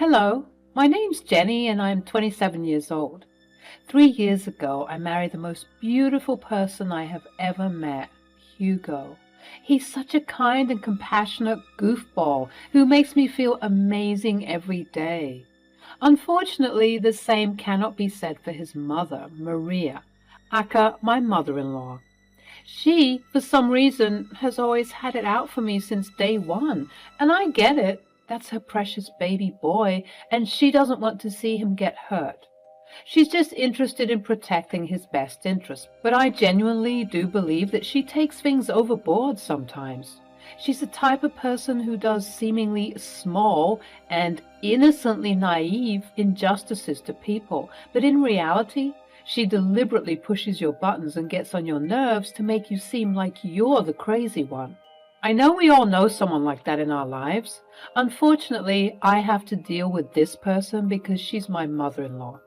Hello, my name's Jenny and I'm 27 years old. 3 years ago, I married the most beautiful person I have ever met, Hugo. He's such a kind and compassionate goofball who makes me feel amazing every day. Unfortunately, the same cannot be said for his mother, Maria, aka my mother-in-law. She, for some reason, has always had it out for me since day one, and I get it. That's her precious baby boy, and she doesn't want to see him get hurt. She's just interested in protecting his best interests, but I genuinely do believe that she takes things overboard sometimes. She's the type of person who does seemingly small and innocently naive injustices to people, but in reality, she deliberately pushes your buttons and gets on your nerves to make you seem like you're the crazy one. I know we all know someone like that in our lives. Unfortunately, I have to deal with this person because she's my mother-in-law.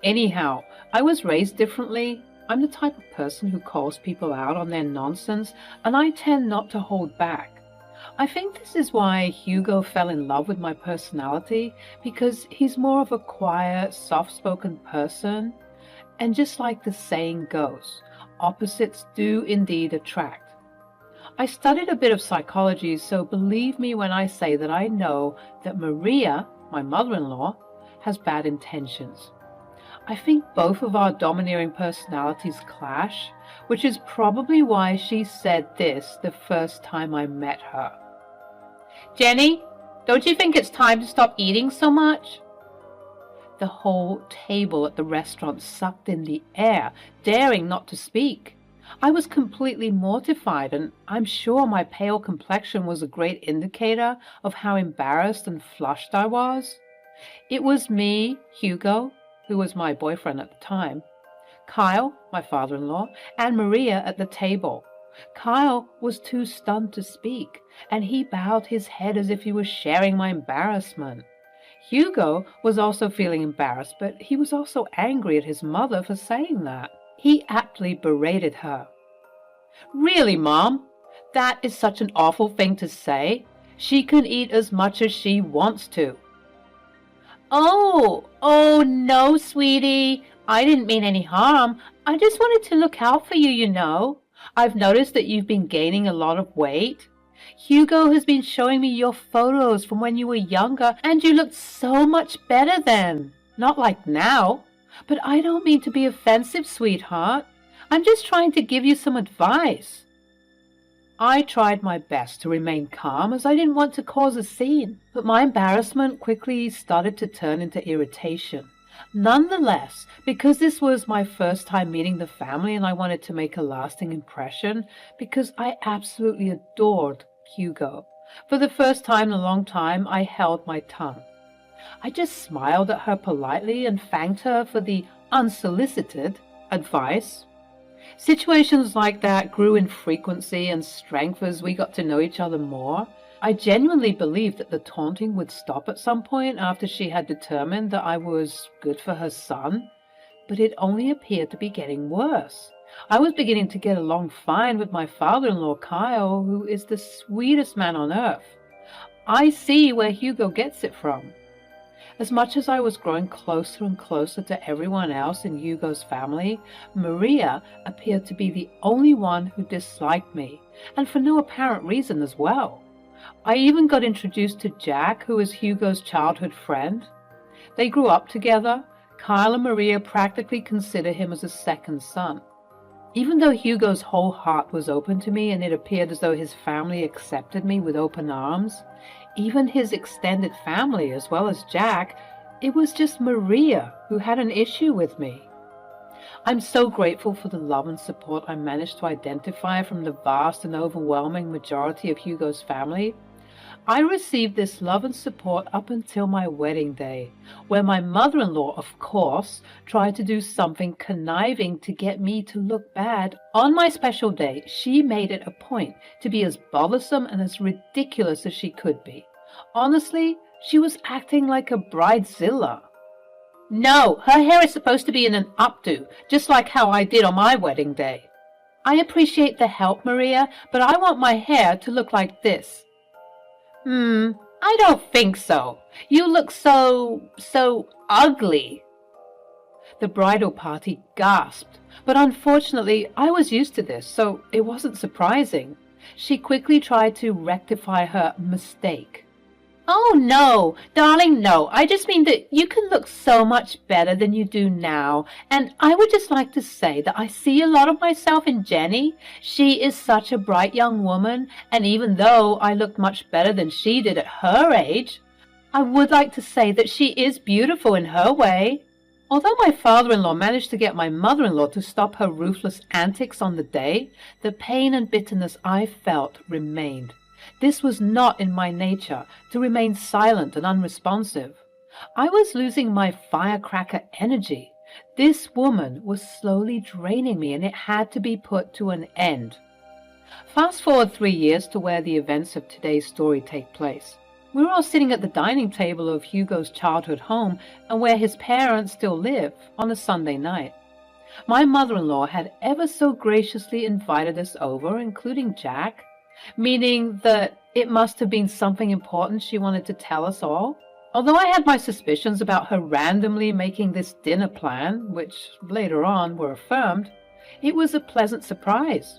Anyhow, I was raised differently. I'm the type of person who calls people out on their nonsense, and I tend not to hold back. I think this is why Hugo fell in love with my personality, because he's more of a quiet, soft-spoken person. And just like the saying goes, opposites do indeed attract. I studied a bit of psychology, so believe me when I say that I know that Maria, my mother-in-law, has bad intentions. I think both of our domineering personalities clash, which is probably why she said this the first time I met her. "Jenny, don't you think it's time to stop eating so much?" The whole table at the restaurant sucked in the air, daring not to speak. I was completely mortified, and I'm sure my pale complexion was a great indicator of how embarrassed and flushed I was. It was me, Hugo, who was my boyfriend at the time, Kyle, my father-in-law, and Maria at the table. Kyle was too stunned to speak, and he bowed his head as if he was sharing my embarrassment. Hugo was also feeling embarrassed, but he was also angry at his mother for saying that. He aptly berated her. "Really, Mom? That is such an awful thing to say. She can eat as much as she wants to." Oh, no, sweetie. I didn't mean any harm. I just wanted to look out for you, you know. I've noticed that you've been gaining a lot of weight. Hugo has been showing me your photos from when you were younger, and you looked so much better then. Not like now. But I don't mean to be offensive, sweetheart. I'm just trying to give you some advice. I tried my best to remain calm as I didn't want to cause a scene, but my embarrassment quickly started to turn into irritation. Nonetheless, because this was my first time meeting the family and I wanted to make a lasting impression, because I absolutely adored Hugo, for the first time in a long time I held my tongue. I just smiled at her politely and thanked her for the unsolicited advice. Situations like that grew in frequency and strength as we got to know each other more. I genuinely believed that the taunting would stop at some point after she had determined that I was good for her son, but it only appeared to be getting worse. I was beginning to get along fine with my father-in-law, Kyle, who is the sweetest man on earth. I see where Hugo gets it from. As much as I was growing closer and closer to everyone else in Hugo's family, Maria appeared to be the only one who disliked me, and for no apparent reason as well. I even got introduced to Jack, who is Hugo's childhood friend. They grew up together. Kyle and Maria practically consider him as a second son. Even though Hugo's whole heart was open to me and it appeared as though his family accepted me with open arms, even his extended family as well as Jack, it was just Maria who had an issue with me. I'm so grateful for the love and support I managed to identify from the vast and overwhelming majority of Hugo's family. I received this love and support up until my wedding day, where my mother-in-law, of course, tried to do something conniving to get me to look bad. On my special day, she made it a point to be as bothersome and as ridiculous as she could be. Honestly, she was acting like a bridezilla. "No, her hair is supposed to be in an updo, just like how I did on my wedding day." "I appreciate the help, Maria, but I want my hair to look like this." I don't think so. You look so ugly. The bridal party gasped, but unfortunately I was used to this, so it wasn't surprising. She quickly tried to rectify her mistake. Oh, no, darling, no. I just mean that you can look so much better than you do now. And I would just like to say that I see a lot of myself in Jenny. She is such a bright young woman, and even though I looked much better than she did at her age, I would like to say that she is beautiful in her way. Although my father-in-law managed to get my mother-in-law to stop her ruthless antics on the day, the pain and bitterness I felt remained. This was not in my nature, to remain silent and unresponsive. I was losing my firecracker energy. This woman was slowly draining me, and it had to be put to an end. Fast forward 3 years to where the events of today's story take place. We were all sitting at the dining table of Hugo's childhood home and where his parents still live on a Sunday night. My mother-in-law had ever so graciously invited us over, including Jack, meaning that it must have been something important she wanted to tell us all. Although I had my suspicions about her randomly making this dinner plan, which later on were affirmed, it was a pleasant surprise.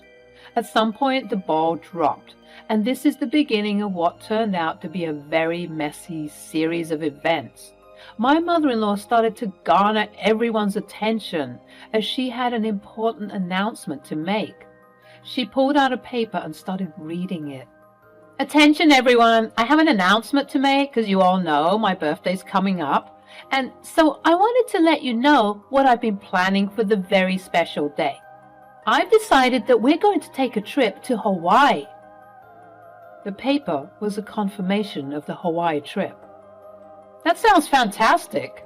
At some point the ball dropped, and this is the beginning of what turned out to be a very messy series of events. My mother-in-law started to garner everyone's attention as she had an important announcement to make. She pulled out a paper and started reading it. Attention everyone, I have an announcement to make, because you all know my birthday's coming up, and so I wanted to let you know what I've been planning for the very special day. I've decided that we're going to take a trip to Hawaii. The paper was a confirmation of the Hawaii trip. That sounds fantastic.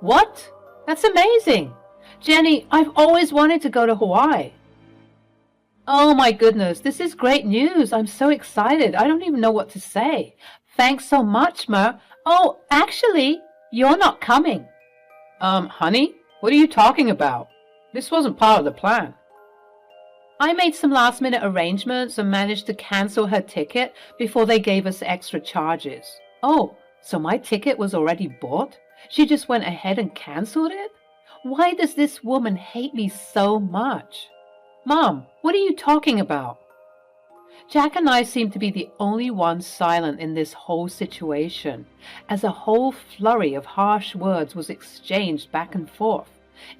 What? That's amazing. Jenny, I've always wanted to go to Hawaii. Oh my goodness, this is great news. I'm so excited. I don't even know what to say. Thanks so much, Mer. Oh, actually, you're not coming. Honey, what are you talking about? This wasn't part of the plan. I made some last-minute arrangements and managed to cancel her ticket before they gave us extra charges. Oh, so my ticket was already bought? She just went ahead and canceled it? Why does this woman hate me so much? Mom, what are you talking about? Jack and I seemed to be the only ones silent in this whole situation, as a whole flurry of harsh words was exchanged back and forth.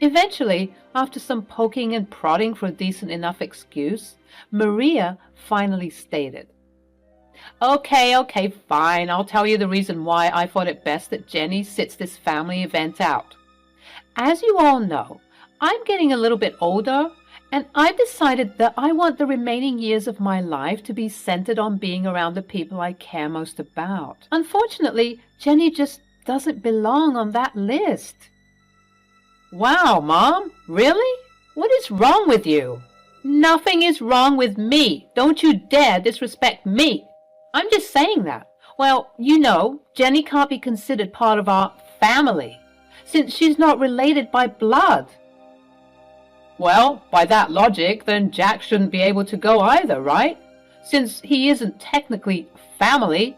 Eventually, after some poking and prodding for a decent enough excuse, Maria finally stated, Okay, fine. I'll tell you the reason why I thought it best that Jenny sits this family event out. As you all know, I'm getting a little bit older, and I've decided that I want the remaining years of my life to be centered on being around the people I care most about. Unfortunately, Jenny just doesn't belong on that list. Wow, Mom, really? What is wrong with you? Nothing is wrong with me. Don't you dare disrespect me. I'm just saying that. Well, you know, Jenny can't be considered part of our family, since she's not related by blood. Well, by that logic, then Jack shouldn't be able to go either, right? Since he isn't technically family,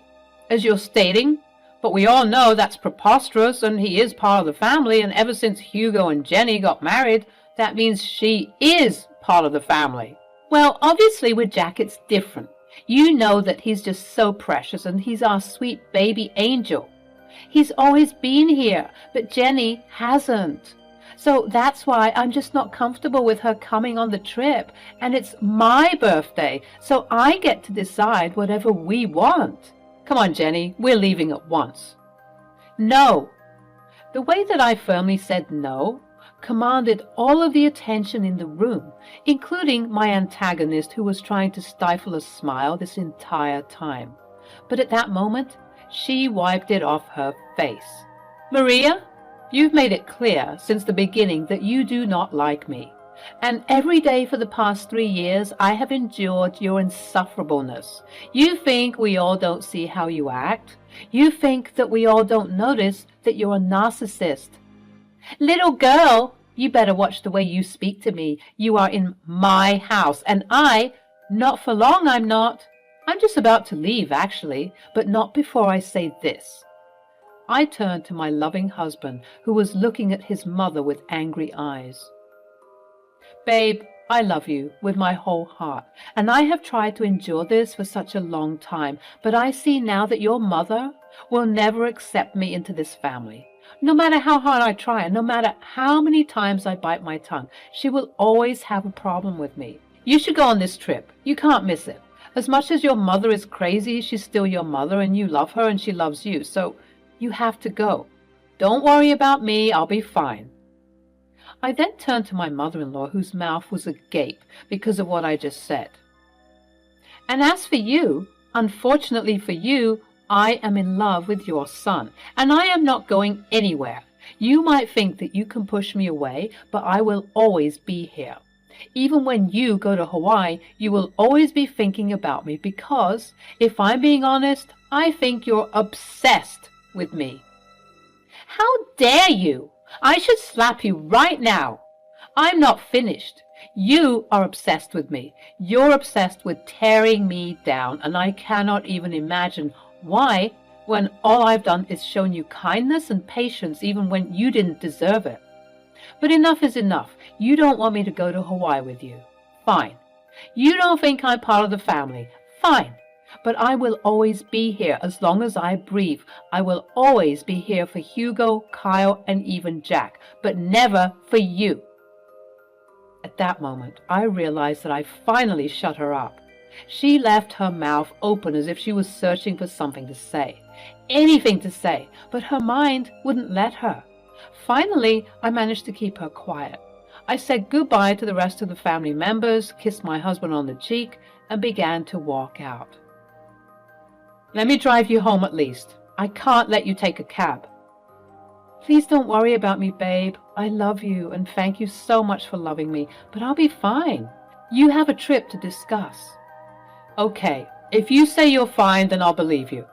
as you're stating. But we all know that's preposterous, and he is part of the family, and ever since Hugo and Jenny got married, that means she is part of the family. Well, obviously with Jack it's different. You know that he's just so precious, and he's our sweet baby angel. He's always been here, but Jenny hasn't. So that's why I'm just not comfortable with her coming on the trip, and it's my birthday, so I get to decide whatever we want. Come on, Jenny, we're leaving at once. No. The way that I firmly said no commanded all of the attention in the room, including my antagonist, who was trying to stifle a smile this entire time. But at that moment, she wiped it off her face. Maria, you've made it clear since the beginning that you do not like me. And every day for the past 3 years, I have endured your insufferableness. You think we all don't see how you act. You think that we all don't notice that you're a narcissist. Little girl, you better watch the way you speak to me. You are in my house, and not for long I'm not. I'm just about to leave, actually, but not before I say this." I turned to my loving husband, who was looking at his mother with angry eyes. "Babe, I love you with my whole heart, and I have tried to endure this for such a long time, but I see now that your mother will never accept me into this family. No matter how hard I try, and no matter how many times I bite my tongue, she will always have a problem with me. You should go on this trip. You can't miss it. As much as your mother is crazy, she's still your mother, and you love her, and she loves you, so you have to go. Don't worry about me. I'll be fine." I then turned to my mother-in-law, whose mouth was agape because of what I just said. "And as for you, unfortunately for you, I am in love with your son, and I am not going anywhere. You might think that you can push me away, but I will always be here. Even when you go to Hawaii, you will always be thinking about me because, if I'm being honest, I think you're obsessed with me." "How dare you! I should slap you right now. I'm not finished. You are obsessed with me. You're obsessed with tearing me down, and I cannot even imagine why, when all I've done is shown you kindness and patience even when you didn't deserve it. But enough is enough. You don't want me to go to Hawaii with you. Fine. You don't think I'm part of the family. Fine. But I will always be here as long as I breathe. I will always be here for Hugo, Kyle, and even Jack, but never for you." At that moment, I realized that I finally shut her up. She left her mouth open as if she was searching for something to say. Anything to say, but her mind wouldn't let her. Finally, I managed to keep her quiet. I said goodbye to the rest of the family members, kissed my husband on the cheek, and began to walk out. "Let me drive you home at least. I can't let you take a cab." "Please don't worry about me, babe. I love you, and thank you so much for loving me, but I'll be fine. You have a trip to discuss." "Okay, if you say you're fine, then I'll believe you.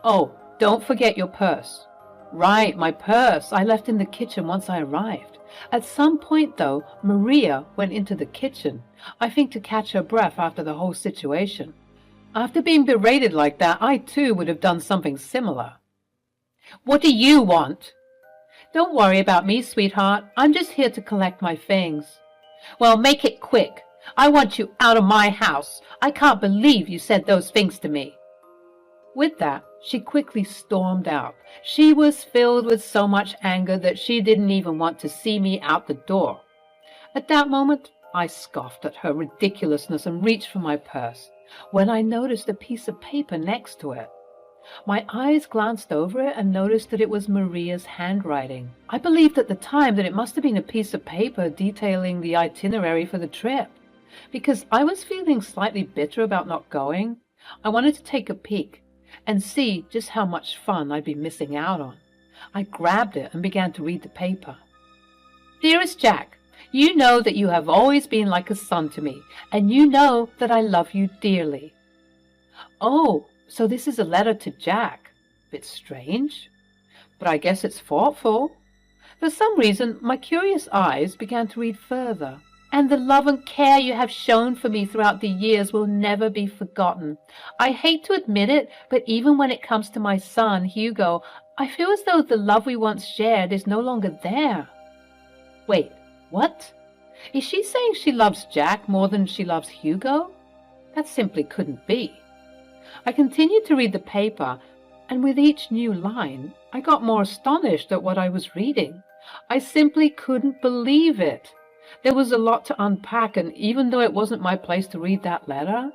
Oh, don't forget your purse." "Right, my purse. I left in the kitchen once I arrived. At some point, though, Maria went into the kitchen, I think to catch her breath after the whole situation. After being berated like that, I too would have done something similar." "What do you want?" "Don't worry about me, sweetheart. I'm just here to collect my things." "Well, make it quick. I want you out of my house. I can't believe you said those things to me." With that, she quickly stormed out. She was filled with so much anger that she didn't even want to see me out the door. At that moment, I scoffed at her ridiculousness and reached for my purse, when I noticed a piece of paper next to it. My eyes glanced over it and noticed that it was Maria's handwriting. I believed at the time that it must have been a piece of paper detailing the itinerary for the trip. Because I was feeling slightly bitter about not going, I wanted to take a peek and see just how much fun I'd be missing out on. I grabbed it and began to read the paper. "Dearest Jack, you know that you have always been like a son to me, and you know that I love you dearly." Oh, so this is a letter to Jack. Bit strange, but I guess it's thoughtful. For some reason, my curious eyes began to read further. "And the love and care you have shown for me throughout the years will never be forgotten. I hate to admit it, but even when it comes to my son, Hugo, I feel as though the love we once shared is no longer there." Wait, what? Is she saying she loves Jack more than she loves Hugo? That simply couldn't be. I continued to read the paper, and with each new line, I got more astonished at what I was reading. I simply couldn't believe it. There was a lot to unpack, and even though it wasn't my place to read that letter,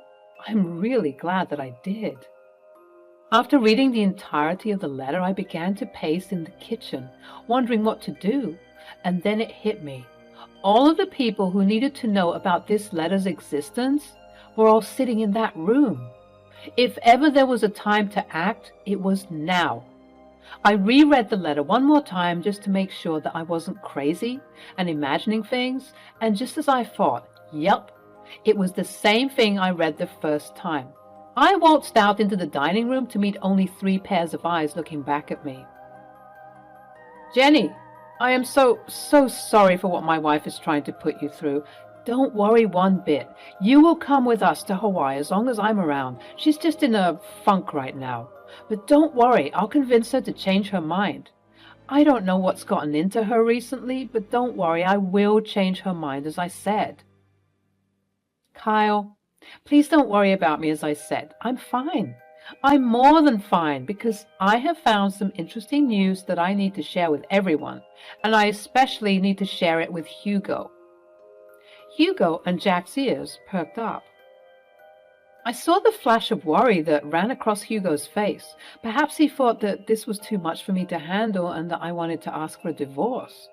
I'm really glad that I did. After reading the entirety of the letter, I began to pace in the kitchen, wondering what to do, and then it hit me. All of the people who needed to know about this letter's existence were all sitting in that room. If ever there was a time to act, it was now. I reread the letter one more time just to make sure that I wasn't crazy and imagining things, and just as I thought, yep, it was the same thing I read the first time. I waltzed out into the dining room to meet only 3 pairs of eyes looking back at me. "Jenny, I am so sorry for what my wife is trying to put you through. Don't worry one bit. You will come with us to Hawaii as long as I'm around. She's just in a funk right now. But don't worry, I'll convince her to change her mind. I don't know what's gotten into her recently, but don't worry, I will change her mind, as I said. Kyle, please don't worry about me, as I said. I'm fine. I'm more than fine, because I have found some interesting news that I need to share with everyone, and I especially need to share it with Hugo. Hugo and Jack's ears perked up. I saw the flash of worry that ran across Hugo's face. Perhaps he thought that this was too much for me to handle and that I wanted to ask for a divorce.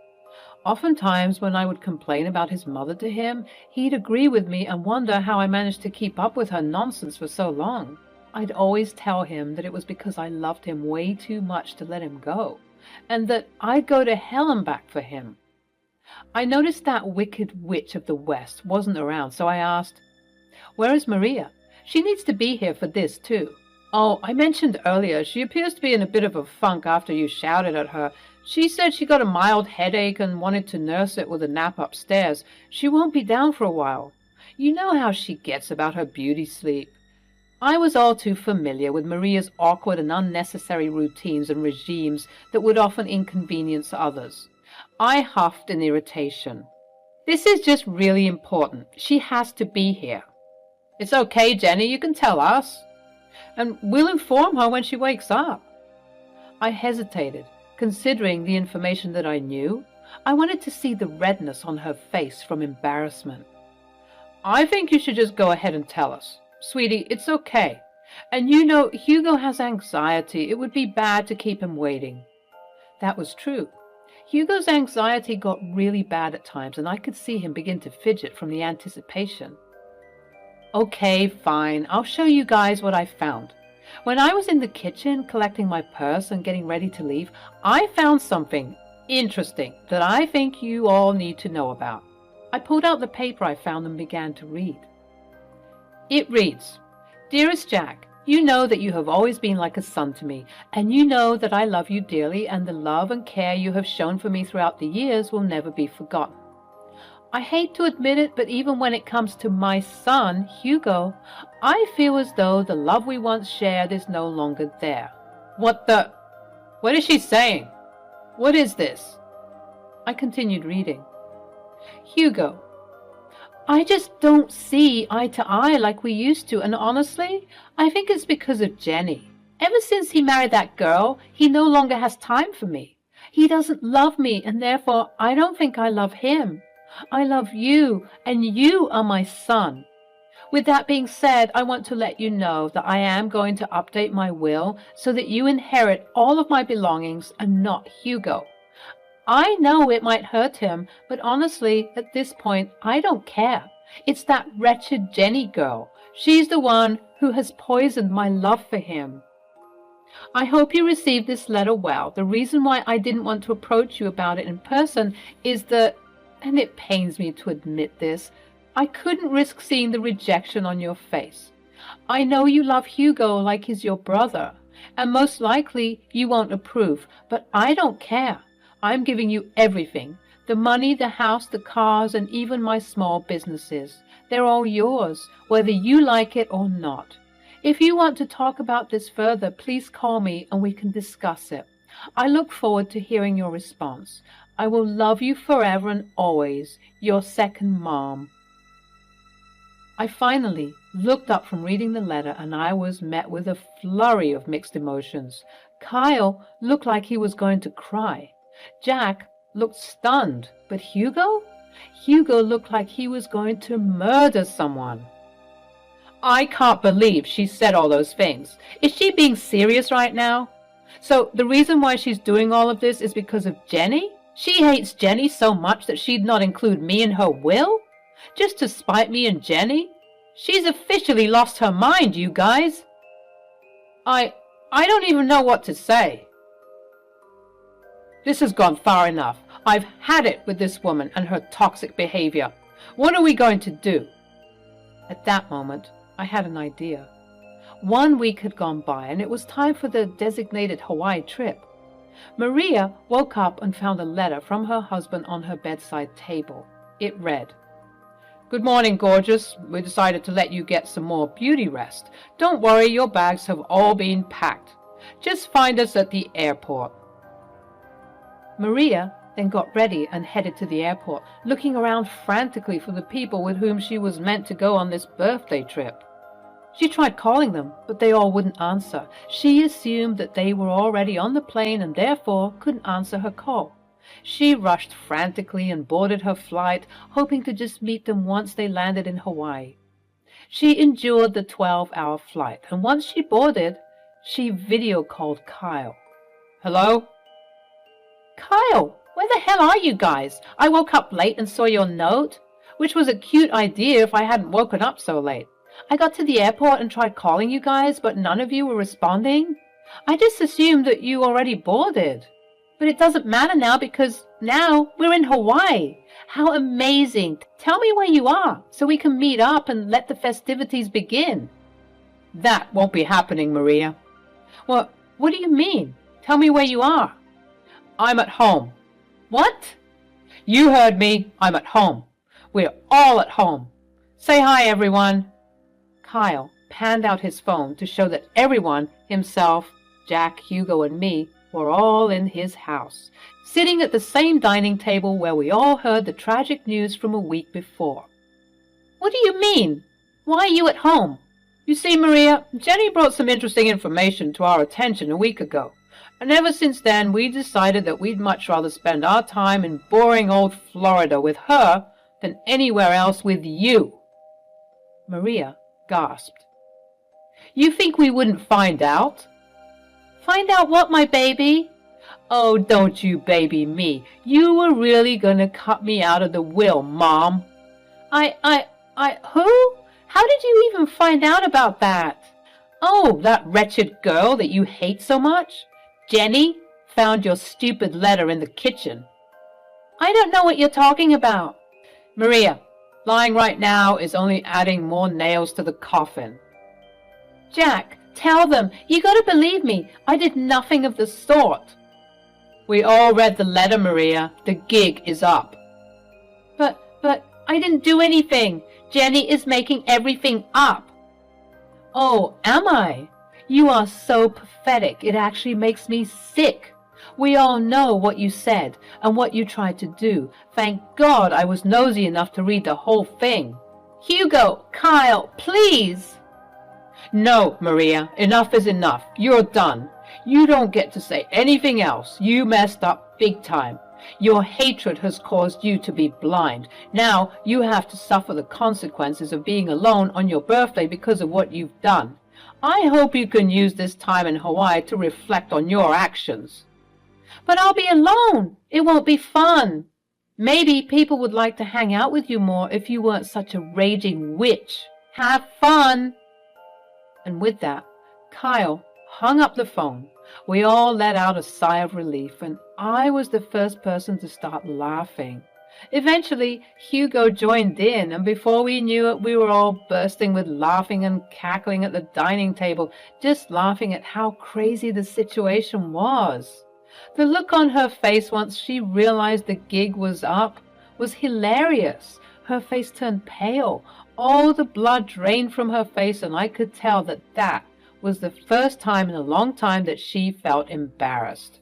Oftentimes, when I would complain about his mother to him, he'd agree with me and wonder how I managed to keep up with her nonsense for so long. I'd always tell him that it was because I loved him way too much to let him go, and that I'd go to hell and back for him. I noticed that wicked witch of the West wasn't around, so I asked, "Where is Maria? She needs to be here for this, too." "Oh, I mentioned earlier, she appears to be in a bit of a funk after you shouted at her. She said she got a mild headache and wanted to nurse it with a nap upstairs. She won't be down for a while. You know how she gets about her beauty sleep." I was all too familiar with Maria's awkward and unnecessary routines and regimes that would often inconvenience others. I huffed in irritation. "This is just really important. She has to be here." "It's okay, Jenny, you can tell us. And we'll inform her when she wakes up." I hesitated, considering the information that I knew. I wanted to see the redness on her face from embarrassment. "I think you should just go ahead and tell us. Sweetie, it's okay. And you know, Hugo has anxiety. It would be bad to keep him waiting." That was true. Hugo's anxiety got really bad at times, and I could see him begin to fidget from the anticipation. "Okay, fine. I'll show you guys what I found. When I was in the kitchen collecting my purse and getting ready to leave, I found something interesting that I think you all need to know about." I pulled out the paper I found and began to read. It reads, "Dearest Jack, you know that you have always been like a son to me, and you know that I love you dearly, and the love and care you have shown for me throughout the years will never be forgotten. I hate to admit it, but even when it comes to my son, Hugo, I feel as though the love we once shared is no longer there." What is she saying? What is this?" I continued reading. "Hugo, I just don't see eye to eye like we used to, and honestly, I think it's because of Jenny. Ever since he married that girl, he no longer has time for me. He doesn't love me, and therefore I don't think I love him. I love you, and you are my son. With that being said, I want to let you know that I am going to update my will so that you inherit all of my belongings and not Hugo. I know it might hurt him, but honestly, at this point, I don't care. It's that wretched Jenny girl. She's the one who has poisoned my love for him. I hope you received this letter well. The reason why I didn't want to approach you about it in person is that, and it pains me to admit this, I couldn't risk seeing the rejection on your face. I know you love Hugo like he's your brother, and most likely you won't approve, but I don't care. I'm giving you everything. The money, the house, the cars, and even my small businesses. They're all yours, whether you like it or not. If you want to talk about this further, please call me and we can discuss it. I look forward to hearing your response. I will love you forever and always. Your second mom." I finally looked up from reading the letter, and I was met with a flurry of mixed emotions. Kyle looked like he was going to cry. Jack looked stunned, but Hugo? Hugo looked like he was going to murder someone. "I can't believe she said all those things. Is she being serious right now? So the reason why she's doing all of this is because of Jenny? She hates Jenny so much that she'd not include me in her will? Just to spite me and Jenny? She's officially lost her mind, you guys. I don't even know what to say. This has gone far enough. I've had it with this woman and her toxic behavior. What are we going to do?" At that moment, I had an idea. 1 week had gone by, and it was time for the designated Hawaii trip. Maria woke up and found a letter from her husband on her bedside table. It read, Good morning, gorgeous. We decided to let you get some more beauty rest. Don't worry, your bags have all been packed. Just find us at the airport. Maria then got ready and headed to the airport, looking around frantically for the people with whom she was meant to go on this birthday trip. She tried calling them, but they all wouldn't answer. She assumed that they were already on the plane and therefore couldn't answer her call. She rushed frantically and boarded her flight, hoping to just meet them once they landed in Hawaii. She endured the 12-hour flight, and once she boarded, she video called Kyle. Hello? Kyle, where the hell are you guys? I woke up late and saw your note, which was a cute idea if I hadn't woken up so late. I got to the airport and tried calling you guys, but none of you were responding. I just assumed that you already boarded. But it doesn't matter now because now we're in Hawaii. How amazing. Tell me where you are so we can meet up and let the festivities begin. That won't be happening, Maria. What do you mean? Tell me where you are. I'm at home. What? You heard me. I'm at home. We're all at home. Say hi, everyone. Kyle panned out his phone to show that everyone, himself, Jack, Hugo, and me, were all in his house, sitting at the same dining table where we all heard the tragic news from a week before. What do you mean? Why are you at home? You see, Maria, Jenny brought some interesting information to our attention a week ago, and ever since then we decided that we'd much rather spend our time in boring old Florida with her than anywhere else with you. Maria gasped. You think we wouldn't find out? Find out what, my baby? Oh, don't you baby me. You were really gonna cut me out of the will, Mom. Who? How did you even find out about that? Oh, that wretched girl that you hate so much? Jenny found your stupid letter in the kitchen. I don't know what you're talking about. Maria, lying right now is only adding more nails to the coffin. Jack, tell them. You gotta believe me. I did nothing of the sort. We all read the letter, Maria. The gig is up. But I didn't do anything. Jenny is making everything up. Oh, am I? You are so pathetic. It actually makes me sick. We all know what you said and what you tried to do. Thank God I was nosy enough to read the whole thing. Hugo, Kyle, please. No, Maria, enough is enough. You're done. You don't get to say anything else. You messed up big time. Your hatred has caused you to be blind. Now you have to suffer the consequences of being alone on your birthday because of what you've done. I hope you can use this time in Hawaii to reflect on your actions. But I'll be alone. It won't be fun. Maybe people would like to hang out with you more if you weren't such a raging witch. Have fun. And with that, Kyle hung up the phone. We all let out a sigh of relief, and I was the first person to start laughing. Eventually, Hugo joined in, and before we knew it, we were all bursting with laughing and cackling at the dining table, just laughing at how crazy the situation was. The look on her face once she realized the gig was up was hilarious. Her face turned pale. All the blood drained from her face, and I could tell that that was the first time in a long time that she felt embarrassed.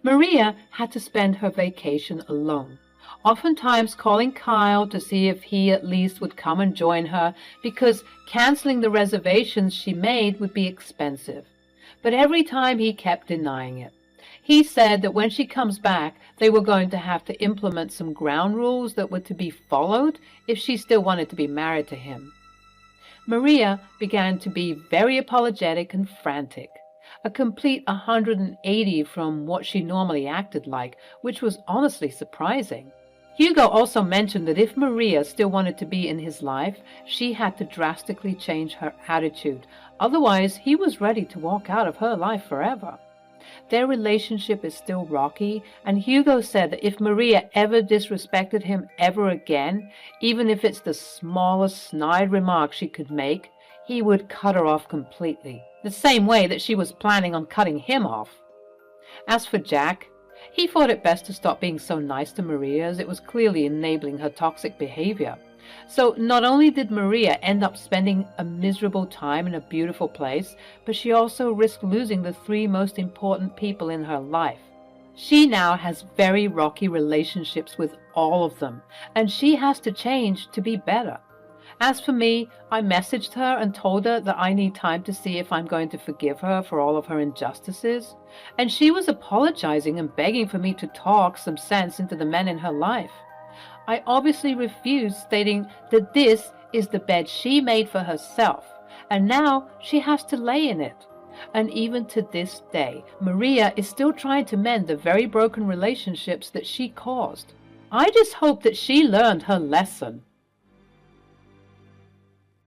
Maria had to spend her vacation alone, oftentimes calling Kyle to see if he at least would come and join her, because canceling the reservations she made would be expensive. But every time he kept denying it. He said that when she comes back, they were going to have to implement some ground rules that were to be followed if she still wanted to be married to him. Maria began to be very apologetic and frantic, a complete 180 from what she normally acted like, which was honestly surprising. Hugo also mentioned that if Maria still wanted to be in his life, she had to drastically change her attitude. Otherwise, he was ready to walk out of her life forever. Their relationship is still rocky, and Hugo said that if Maria ever disrespected him ever again, even if it's the smallest snide remark she could make, he would cut her off completely, the same way that she was planning on cutting him off. As for Jack, He thought it best to stop being so nice to Maria, as it was clearly enabling her toxic behavior. So not only did Maria end up spending a miserable time in a beautiful place, but she also risked losing the three most important people in her life. She now has very rocky relationships with all of them, and she has to change to be better. As for me, I messaged her and told her that I need time to see if I'm going to forgive her for all of her injustices, and she was apologizing and begging for me to talk some sense into the men in her life. I obviously refused, stating that this is the bed she made for herself, and now she has to lay in it. And even to this day, Maria is still trying to mend the very broken relationships that she caused. I just hope that she learned her lesson.